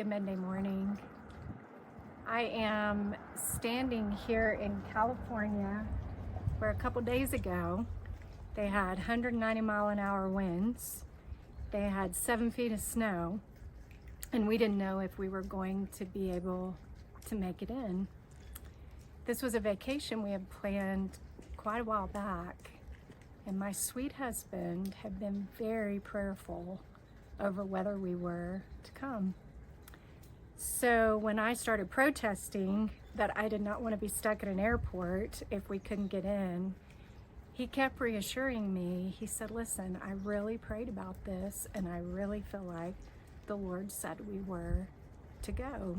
Good Monday morning. I am standing here in California where a couple days ago they had 190-mile-an-hour winds. They had 7 feet of snow, and we didn't know if we were going to be able to make it in. This was a vacation we had planned quite a while back, and my sweet husband had been very prayerful over whether we were to come. So when I started protesting that I did not want to be stuck at an airport if we couldn't get in, he kept reassuring me. He said, listen, I really prayed about this and I really feel like the Lord said we were to go.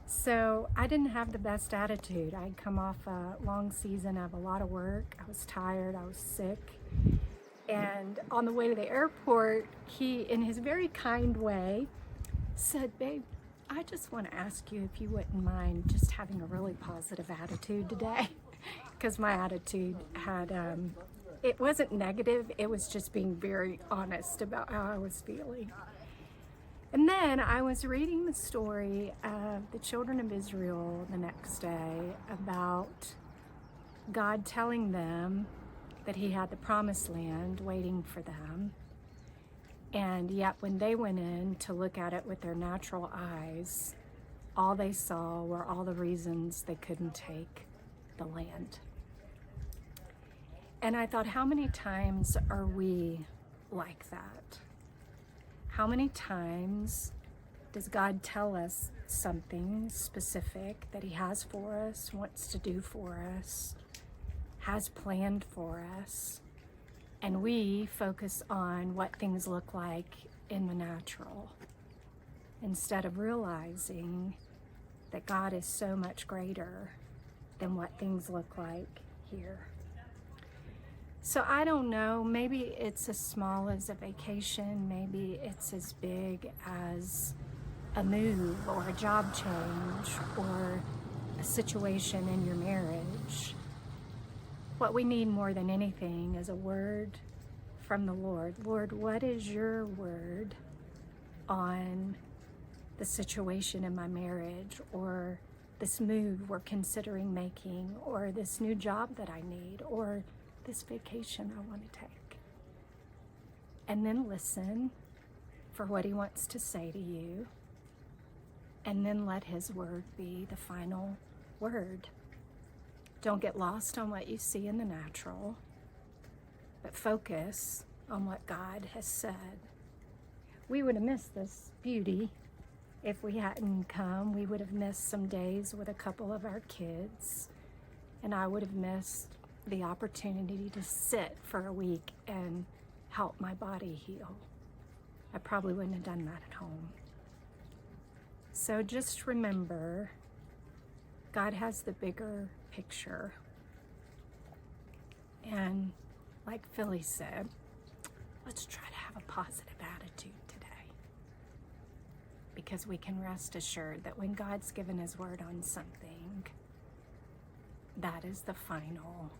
So I didn't have the best attitude. I'd come off a long season of a lot of work. I was tired, I was sick. And on the way to the airport, he, in his very kind way, said, babe, I just want to ask you if you wouldn't mind just having a really positive attitude today. Because my attitude had, it wasn't negative, it was just being very honest about how I was feeling. And then I was reading the story of the children of Israel the next day about God telling them that he had the promised land waiting for them. And yet when they went in to look at it with their natural eyes, all they saw were all the reasons they couldn't take the land. And I thought, how many times are we like that? How many times does God tell us something specific that he has for us, wants to do for us, has planned for us, and we focus on what things look like in the natural instead of realizing that God is so much greater than what things look like here. So I don't know, maybe it's as small as a vacation, maybe it's as big as a move or a job change or a situation in your marriage. What we need more than anything is a word from the Lord. Lord, what is your word on the situation in my marriage, or this move we're considering making, or this new job that I need, or this vacation I want to take? And then listen for what he wants to say to you, and then let his word be the final word. Don't get lost on what you see in the natural, but focus on what God has said. We would have missed this beauty if we hadn't come. We would have missed some days with a couple of our kids, and I would have missed the opportunity to sit for a week and help my body heal. I probably wouldn't have done that at home. So just remember, God has the bigger picture. And like Philly said, let's try to have a positive attitude today. Because we can rest assured that when God's given his word on something, that is the final